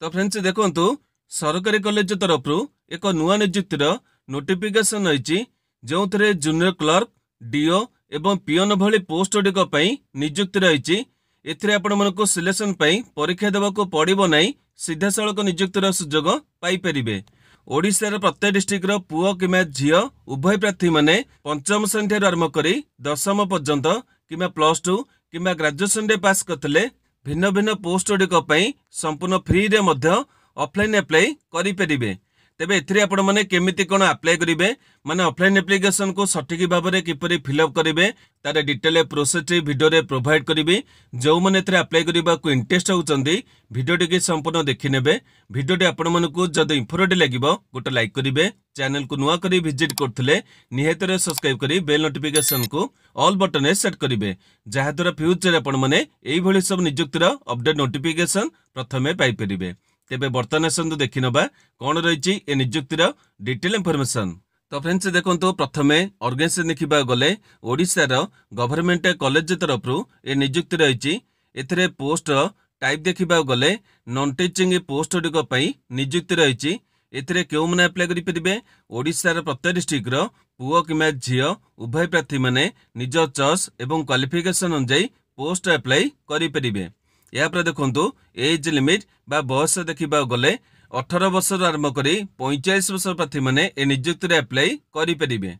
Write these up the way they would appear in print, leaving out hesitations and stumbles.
तो फ्रेंड्स देखंतु सरकारी कॉलेज तरफ एक नुआ नियुक्तिर नोटिफिकेशन रही जो जूनियर क्लर्क डीओ एवं पियन भली पोस्ट गुड़िक नियुक्ति रही एथिरे आपण मानक सिलेक्शन परीक्षा देवाक पड़ो ना सीधा सड़क नियुक्तिर सुजोग पाइपर। ओडिशार प्रत्येक डिस्ट्रिक्टर पुओ कि झील उभय प्रार्थी माने पंचम श्रेणी आरंभ कर दशम पर्यंत कि +2 कि ग्रेजुएशन पास करते भिन्न भिन्न पोस्ट गुड़िक संपूर्ण फ्री रे मध्य ऑफलाइन अप्लाई करें। तेबे एथिरे आपण माने केमिति कोन अप्लाई करिवे माने ऑफलाइन एप्लिकेशन को सठिक भाव में किपरि फिलअप करिवे तार डिटेल प्रोसेस वीडियो रे प्रोवाइड करिवे। जो माने एथिरे अप्लाई करिबा को इंटरेस्ट होउचंदी वीडियो टिके संपूर्ण देखि नेबे। वीडियो टी आपण मानकु जदि इंफॉर्मेटिव लागिबो गोटे लाइक करिवे। चैनल को नुआ करी विजिट करथिले निहायत रे सब्सक्राइब करी बेल नोटिफिकेशन को ऑल बटन रे सेट करिवे जहा द्वारा फ्यूचर आपण माने एई भली सब नियुक्तिर अपडेट नोटिफिकेशन प्रथमे पाई परिबे। तेबे बर्तमान आसतु देखि नबा कौन रही ए नियुक्तिर डिटेल इनफॉरमेशन। तो फ्रेंड्स देखंतु प्रथमे ऑर्गेनाइजेशन देखिबा गले ओडिशार गवर्नमेंट कॉलेज तरफ ए नियुक्ति रही एथिरे पोस्ट टाइप देखिबा गले नॉन टीचिंग पोस्ट गुड़िक नियुक्ति रही एथिरे केउ माने अप्लाई करि परिबे ओडिशार प्रत्येक डिस्ट्रिक्टर पुओ कि झील उभय प्रार्थी माने निज चॉइस एवं क्वालिफिकेशन अनुसार पोस्ट अप्लाई करि परिबे। यापर देखंतु एज लिमिट बा बयस देखिबा गले 18 वर्ष आरंभ कर 45 वर्ष प्रार्थी माने ए नियुक्ति अप्लाई करि परिबे।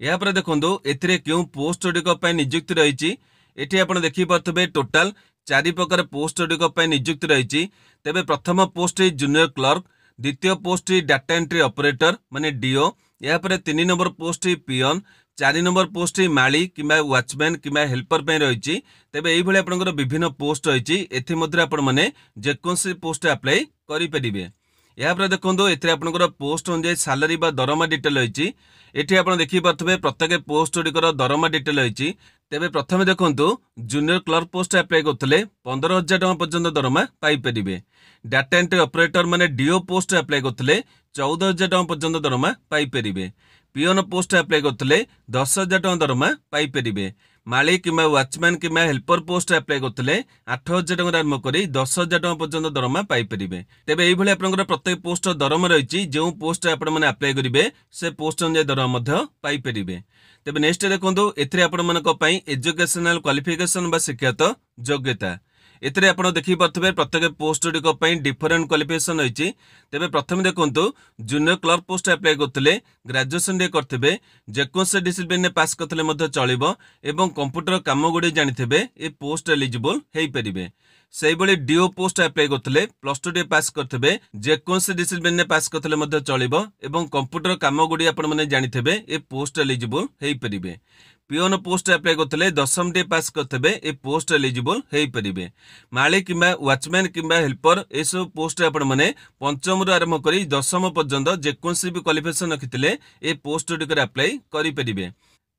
यापर देखंतु एथिरे केउ पोस्ट गुड़िक नियुक्ति रही एठी आपण देखि पारथबे टोटल 4 प्रकार पोस्ट गुड़िक नियुक्ति रही। तेबे प्रथम पोस्ट जूनियर क्लर्क, द्वितीय पोस्ट डाटा एंट्री ऑपरेटर माने डीओ, यापर 3 नंबर पोस्ट पियन, 4 नंबर पोस्ट माली कि वाचमैन कि हेल्पर रही। तेबे यही आपंकर विभिन्न पोस्ट रही एथि मध्य आपण माने जेकोसी पोस्ट अप्लाई करें। यापर देखो एथिरे आपंकर पोस्ट अनुसार सालारी बा दरमा डिटेल रही एठी आपण देखि पारथबे प्रत्येक पोस्ट गुड़िकर दरमा डिटेल रही। तेबे प्रथमे देखंतु जूनियर क्लर्क पोस्ट अप्लाई करथिले 15,000 टका पर्यंत दरमा पाई परिबे। डाटा एंट्री ऑपरेटर माने डीओ पोस्ट अप्लाई करथिले 14,000 टका पर्यंत दरमा पाई परिबे। पियन पोस्ट अप्लाई करथिले 10,000 टका दरमा पाई परिबे। माली कि वाचमैन कि हेल्पर पोस्ट अप्लाई करथिले 8,000 टका आरंभ करी 10,000 टका पर्यंत दरमा पाई परिबे। तेबे एई भली आपनकर प्रत्येक पोस्ट दरमा रही जो पोस्ट आपण माने अप्लाई करिवे से पोस्ट अनुसार दरमा मध्य पाई परिबे। तेबे नेक्स्ट देखंतु एथिरे आपण मानक पई एजुकेशनल क्वालिफिकेशन बा शिक्षागत योग्यता एथिरे आपण देखि पारथबे प्रत्येक पोस्ट गुड़िक डिफरेंट क्वालिफिकेशन रही। तेबे प्रथम देखंतु जूनियर क्लर्क पोस्ट अप्लाई करथिले ग्रेजुएशन डे करथिबे जेकोसी डिसिप्लिन पास करथिले मध्य चलिबो एवं कंप्यूटर काम गुडी जानिथिबे ए पोस्ट एलिजिबल हेई परिबे। सेही बळी डीओ पोस्ट अप्लाई करथिले +2 डे पास करथिबे जेकोसी डिसिप्लिन पास करथिले मध्य चलिबो एवं कंप्यूटर काम गुडी आपण माने जानिथिबे ए पोस्ट एलिजिबल हेई परिबे। पियन पोस्ट अप्लाई करथिले 10म डे पास करथिबे ए पोस्ट एलिजिबल हेई परिबे। माली कि वाचमैन कि हेल्पर ए सब पोस्ट आपण माने 5म रु आरंभ करी 10म पर्यंत जेकोसी भी क्वालिफिकेशन रखिथिले ए पोस्ट गुड़िक अप्लाई करि परिबे।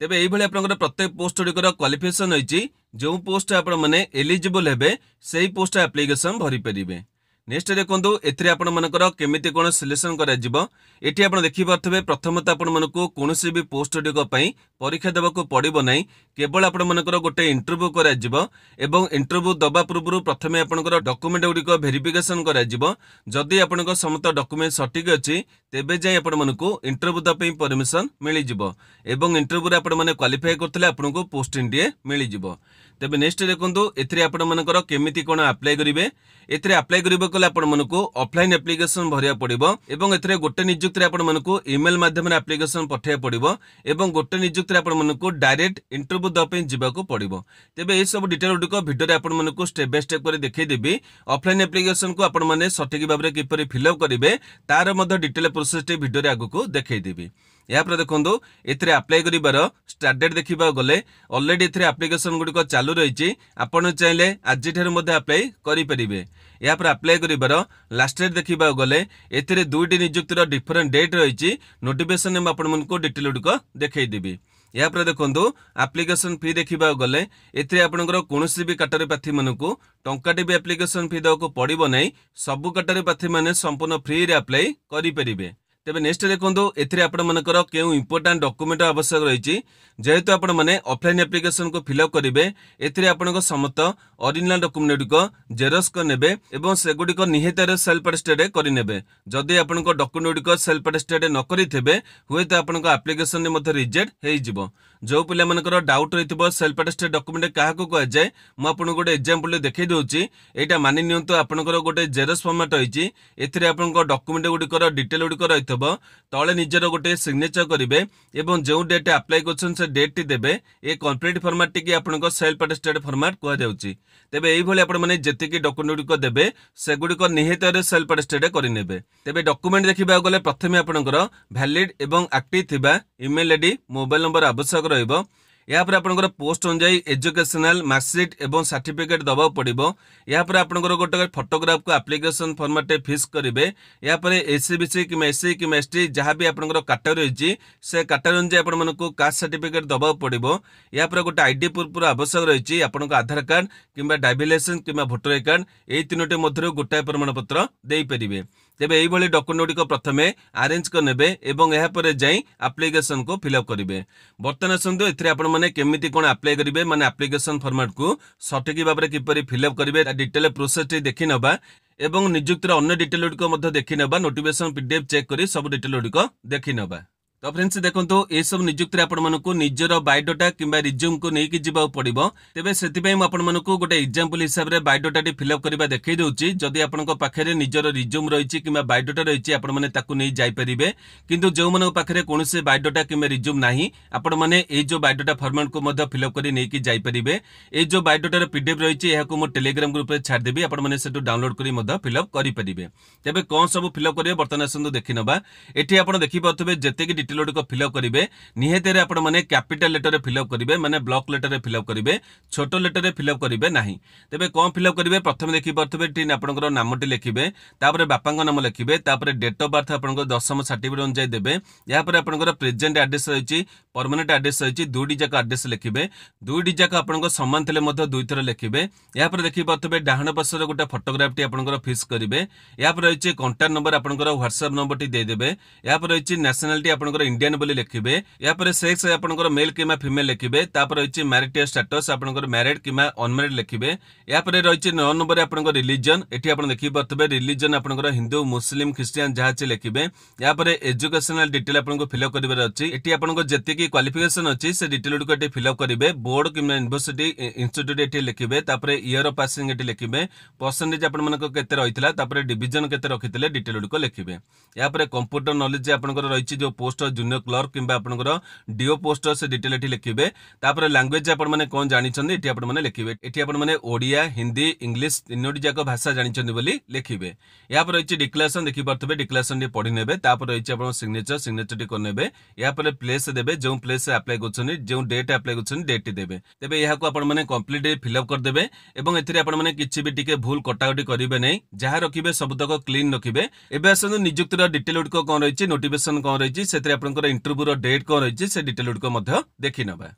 तेबे एई भली आपनकर प्रत्येक पोस्ट गुड़िकर क्वालिफिकेशन रही जो पोस्ट आपण माने एलिजिबल हेबे सेही पोस्ट एप्लिकेशन भरि परिबे। नेक्स्ट देखंतु एथिरे आपण मानकर केमिति कोन सिलेक्शन करा जिवो एठी आपण देखि पारथबे प्रथमतः आपण मानको कोनोसी भी पोस्ट गुड़िक पई परीक्षा देबाको पड़िबो नै केवल आपण मानकर गोटे इंटरव्यू करा जिवो एवं इंटरव्यू दबा पूर्व प्रथमे आपनकर डॉक्यूमेंट गुड़िक वेरिफिकेशन करा जिवो। जदि आपनकर समस्त डॉक्यूमेंट सटीक अछि तेबे जाय आपण मानको इंटरव्यू द पई परमिशन मिलि जिवो एवं इंटरव्यू रे आपण माने क्वालिफाई करथिले आपनको पोस्टिंग दिए मिलि जिवो। तेबे नेक्स्ट देखंतु एथिरे आपण मानकर केमिति कोन अप्लाई करिवे एथिरे अप्लाई करिबो कले आपण मानको ऑफलाइन एप्लिकेशन भरिया पड़िबो एवं एथिरे गोटे नियुक्ति रे आपण मानको ईमेल माध्यम रे एप्लिकेशन पठिया पड़िबो एवं गोटे नियुक्ति रे आपण मानको डायरेक्ट इंटरव्यू द पे जिबाको पड़िबो। तेबे ए सब डिटेल गुडको वीडियो रे आपण मानको स्टेप बाय स्टेप करि देखै देबी ऑफलाइन एप्लिकेशन को आपण माने सठिक भाव रे किपरि फिलअप करिवे तार मध्य डिटेल प्रोसेस टे वीडियो रे आगुको देखै देबी। यापर देखंतु एथिरे अप्लाई करिबार स्टार्ट डेट देखिबा गले ऑलरेडी एथिरे एप्लिकेशन गुडको चालू रहिछि आपण चाहिले आज ठेर मध्ये अप्लाई करि परिबे। यापर अप्लाई करिबार लास्ट डेट देखिबा गले एथिरे दुईटी नियुक्तिर डिफरेंट डेट रहिछि नोटिफिकेशन में आपण मनको डिटेल गुडको देखै देबी। यापर देखंतु एप्लिकेशन फी देखिबा गले एथिरे आपनकर कोनोसी भी कैटेगरी प्रार्थी मानकु टंकाटे भी एप्लिकेशन फी देको पड़िबो नै सब कैटेगरी प्रार्थी माने संपूर्ण फ्री रे अप्लाई करि परिबे। तेबे नेक्स्ट देखंतु एथिरे आपण मनकर केउ इंपोर्टेंट डॉक्यूमेंट आवश्यक रहिछि जेहेतु आपण माने ऑफलाइन एप्लिकेशन को फिलअप करिवे एथिरे आपणक समस्त ओरिजिनल डॉक्यूमेंट को जेरक्स को नेबे एवं सेगुडी को निहितर सेल्फ अटेस्टेड करि नेबे जदि आपणक डॉक्यूमेंट को सेल्फ अटेस्टेड न करिथेबे हुए तो आपणक एप्लिकेशन ने मध्य रिजेक्ट हेइ जिवो जो पिला मनकर डाउट रहितबो सेल्फ अटेस्टेड डॉक्यूमेंट काहा को कह जाय म आपन गोटे एग्जांपल देखै दोछि एटा मानि नियंतो आपणकर गोटे जेरक्स फॉर्मेट रहिछि एथिरे आपणक डॉक्यूमेंट गुडिकर डिटेल गुडिकर रहितबो तळे निजर गोटे सिग्नेचर करिवे एवं जो डेट अप्लाई करछन से डेट टी देबे ए कंप्लीट फॉर्मेट टी कि आपणक सेल्फ अटेस्टेड फॉर्मेट कह जाउछि तेबे एई भली आपण माने जेतिकी डॉक्यूमेंट गुडिक देबे से गुडिक निहितरे सेल्फ अटेस्टेड करि नेबे तेबे डॉक्यूमेंट देखिबा गले प्रथमे आपणकर वैलिड एवं एक्टिव थिबा ईमेल आईडी मोबाइल नंबर आवश्यक रहिबो या पर आपनकर पोस्ट अनुसार एजुकेशनल मार्कशीट एवं सर्टिफिकेट दबा पड़िबो या पर आपनकर गोटे फोटोग्राफ को एप्लिकेशन फॉर्मेट फिक्स करिवे या पर एससीबीसी कि एससी कि एसटी जहां भी आपनकर कैटेगरी रहिछि से कैटेगरी अनुसार आपण मनकु कास्ट सर्टिफिकेट दबा पड़िबो या पर गोटे आईडी प्रूफ आवश्यक रहिछि आपनकर आधार कार्ड किबा ड्राइविंग लाइसेंस किबा वोटर आई कार्ड एई तीनोटी मध्यरु गोटाय प्रमाण पत्र देई परिबे तेबे एई भली डॉक्यूमेंट गुडिक प्रथमे अरेंज करनेबे एवं एहा पर जाई एप्लिकेशन को फिलअप करिवे बर्तमान संदो एथिरे आपण माने केमिति कोन अप्लाई करिवे माने एप्लिकेशन फॉर्मेट को सठिक भाबरे किपरि फिलअप करिवे डिटेल प्रोसेस टी देखि नबा एवं नियुक्तिर अन्य डिटेल गुडिक मध्य देखि नबा नोटिफिकेशन पीडीएफ चेक करी सब डिटेल गुडिक देखि नबा तो फ्रेंड्स देखंतु ए सब नियुक्ति आपण मानकु निजर बायोडाटा किंबा रिज्यूम को नेकी जिबा पड़िबो तेबे सेति पई म आपण मानकु गोटे एग्जांपल हिसाब रे बायोडाटा टी फिलअप करबा देखै दोछि जदि आपनक पाखरे निजर रिज्यूम रहिछि किंबा बायोडाटा रहिछि आपण माने ताकु नै जाय परिबे किंतु जो मानक पाखरे कोनोसे बायोडाटा किंबा रिज्यूम नाही आपण माने ए जो बायोडाटा फॉर्मेट को मध्य फिलअप करी नेकी जाय परिबे ए जो बायोडाटा रे पीडीएफ रहिछि एहा को मो टेलीग्राम ग्रुप रे छाड़ देबी आपण माने सेटु डाउनलोड करी मध्य फिलअप करि परिबे तेबे कोन सब फिलअप करिवे बर्तमान आसंदु देखि नबा एठी आपण देखि पाथबे जते कि डिटेल को फिलअप करिवे निहेते रे आपण माने कैपिटल लेटर रे फिलअप करिवे माने ब्लॉक लेटर रे फिलअप करिवे छोटो लेटर रे फिलअप करिवे नाही तेबे कोन फिलअप करिवे प्रथम देखि पाथबे टिन आपनकर नामटी लिखिबे तापर बापांग नाम लिखिबे तापर डेट ऑफ बर्थ आपनकर दशम सर्टिफिकेट अनुसार देबे या पर आपनकर प्रेजेंट एड्रेस रहिछि परमानेंट एड्रेस रहिछि दुईटी जाक एड्रेस लिखिबे दुईटी जाक आपनकर समान थिले मध्य दुई थर लिखिबे या पर देखि पाथबे डाहण पार्श्व गोटे फोटोग्राफ टी आपनकर फिक्स करिवे या पर रहिछि कांटेक्ट नंबर आपनकर व्हाट्सएप नंबर टी दे देबे या पर रहिछि नेशनलिटी आपनकर इंडियन बोली लिखिबे या पर सेक्स आपनकर मेल किमा फीमेल लिखिबे तापर रहिछि मैरिटल स्टेटस आपनकर मैरिड किमा अनमैरिड लिखिबे या पर रहिछि 9 नंबर आपनकर रिलीजन एठी आपण देखि पाथबे रिलीजन आपनकर हिंदू मुस्लिम क्रिश्चियन जहाछि लिखिबे या पर एजुकेशनल डिटेल आपनको फिलअप करिवर अछि एठी आपनको जति की क्वालिफिकेशन अछि से डिटेल को एठी फिलअप करिवे बोर्ड किमा यूनिवर्सिटी इंस्टीट्यूट एठी लिखिबे तापर ईयर ऑफ पासिंग एठी लिखिबे परसेंटेज आपण मानको केते रहितला तापर डिवीजन केते रखितले डिटेल को लिखिबे या पर कंप्यूटर नॉलेज आपनकर रहिछि जो पोस्ट जूनियर क्लर्क किबा आपनकर डीओ पोस्ट से डिटेल एठी लिखिबे तापर लैंग्वेज आपण माने कोन जानि छथि एठी आपण माने लिखिबे एठी आपण माने ओडिया हिंदी इंग्लिश तीनोटी जाक भाषा जानि छथि बोली लिखिबे या पर रहिछि डिक्लेरेशन देखि परतबे डिक्लेरेशन डी पढि नेबे तापर रहिछि आपण सिग्नेचर टी करनेबे या पर प्लेस देबे जो प्लेस से अप्लाई करछनि जो डेट अप्लाई करछनि डेट टी देबे तेबे यहा को आपण माने कंप्लीट फिलअप कर देबे एवं एथिरे आपण माने किछि भी टिके भूल कटाकटी करिवे नै जहा रखिबे सब तक क्लीन रखिबे एबे आसनु नियुक्तिर डिटेल को कोन रहिछि नोटिफिकेशन कोन रहिछि सेतरे आपनकर इंटरव्यू रो डेट कोन रहिछि से डिटेल को मध्य देखि नबा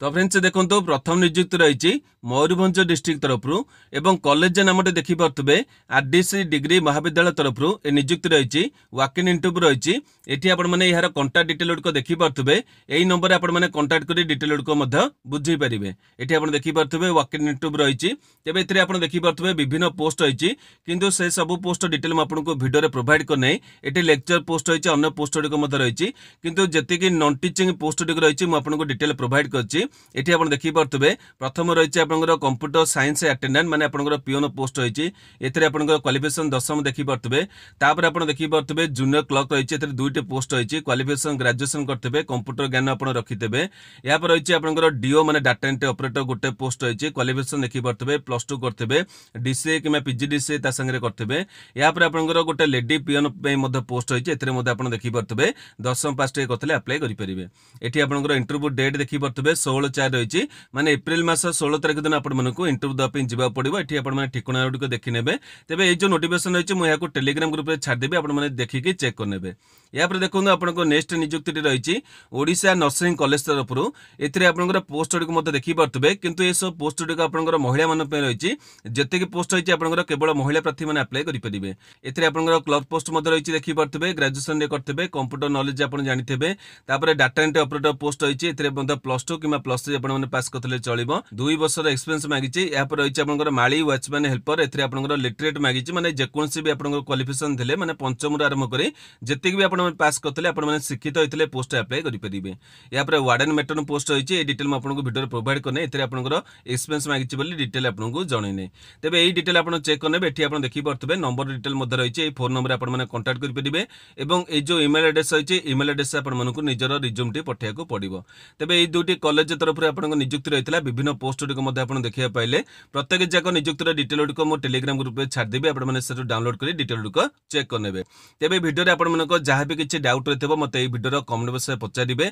तो फ्रेंड्स देखंतु प्रथम नियुक्ति रहिछि मयूरभंज डिस्ट्रिक्ट तरफरु एवं कॉलेज नामटे देखि परतबे आरडीसी डिग्री महाविद्यालय तरफरु ए नियुक्ति रहिछि वॉक इन इंटरव्यू रहिछि एठी आपण माने यार कांटेक्ट डिटेल को देखि परतबे एई नंबर आपण माने कांटेक्ट करी डिटेल को मध्य बुझी परिबे एठी आपण देखि परतबे वॉक इन इंटरव्यू रहिछि तेबे एथिरे आपण देखि परतबे विभिन्न पोस्ट रहिछि किंतु से सब पोस्ट डिटेल म आपण को वीडियो रे प्रोवाइड करनै एठी लेक्चर पोस्ट रहिछि अन्य पोस्ट को मध्य रहिछि किंतु जति कि नॉन टीचिंग पोस्ट डी रहिछि म आपण को डिटेल प्रोवाइड करछि एठी आपण देखि परतबे प्रथम रहिछि आपनकर कंप्यूटर साइंस अटेंडेंट माने आपनकर पियोन पोस्ट रहिछि एथिरे आपनकर क्वालिफिकेशन दशम देखि परतबे तापर आपण देखि परतबे जूनियर क्लर्क रहिछि एथिरे दुईटे पोस्ट रहिछि क्वालिफिकेशन ग्रेजुएशन करतबे कंप्यूटर ज्ञान आपण रखितबे या पर रहिछि आपनकर डीओ माने डाटा एंट्री ऑपरेटर गोटे पोस्ट रहिछि क्वालिफिकेशन देखि परतबे +2 करतबे डीसीए किमा पीजीडीसीए ता संगे करतबे या पर आपनकर गोटे लेडी पियोन पे मध्य पोस्ट रहिछि एथिरे मध्य आपण देखि परतबे दशम पास टे कथले अप्लाई करि परिबे एठी आपनकर इंटरव्यू डेट देखि परतबे 16/4 रही माने एप्रिल मास 16 तारिख दिन आपको इंटरव्यू देवाई जवाब पड़ो ये आपने ठिकना गुड़िक देखने तेज ये जो नोटिफिकेशन रही मुझे टेलीग्राम ग्रुप में छाड़देवी आपने देखिए चेक करने यापर देखो आपको नेक्स्ट नियुक्ति रही ओडिशा नर्सिंग कॉलेज तरफ एथिरे आपनकर पोस्ट गुड़िक देखी पारे किंतु ये सब पोस्ट गुड़िक आपनकर महिला मान रही जितकी पोस्ट रही आपनकर केवल महिला प्रार्थी मैंने अप्लाई करेंगे एथिरे आपनकर क्लर्क पोस्ट रही देखी पारे ग्रेजुएशन करते कंप्यूटर नॉलेज आप जानते डाटा एंट्री ऑपरेटर पोस्ट रही +2 कि +3 आपने पास करते चलो 2 वर्ष एक्सपीरियंस मांगी यहाँ रही आपंकर माली वाचमैन हेल्पर एपंकर लिटरेट मांगी मैंने जेकोसी भी आप क्वालिफिकेशन थे मैंने पंचम आरंभ कर जी भी आप पास करते आपने शिक्षित होते पोस्ट अप्लाई करेंगे यहाँ पर वार्डन मेट्रन पोस्ट रही है डिटेल आपको वीडियो प्रोवाइड करने आपंकर एक्सपीरियंस मांगी बोली डिटेल आपको जनइने तेज यही डिटेल आप चेक करने ये आप देखिए नंबर डिटेल रही है फोन नंबर आपने कंटाक्ट करेंगे और ये जो इमेल एड्रेस रही है इमेल एड्रेस आपको निजर रिज्यूम टी पठाइक पड़ो तेज ये दुटी कॉलेज तरफ आप नियुक्ति रही है विभिन्न पोस्ट गुड़िक आप देखा पाइले प्रत्येक जाक नियुक्तिर डिटेल गुड़िक मो टेलीग्राम ग्रुप में छाड़देवी आपने डाउनलोड कर डिटेल गुड़िक चेक करने तेज भिडियो आपको जहाँ भी किसी डाउट रही है मतलब ये भिडियो कमेंट बक्स में पचारे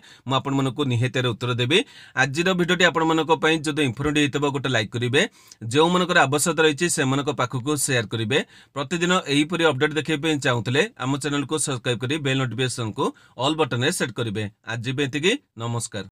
मुझे निहतर उत्तर देवी आज भिडियो आपंपाई जो इनफर्मेटिव होता गोटे लाइक करेंगे जो मनकर आवश्यकता रही से पाखक सेयार करेंगे प्रतिदिन यहीपरि अपडेट देखा चाहूले आम चैनल को सब्सक्राइब कर बेल नोटिफिकेशन को ऑल बटन सेट करेंगे आज नमस्कार।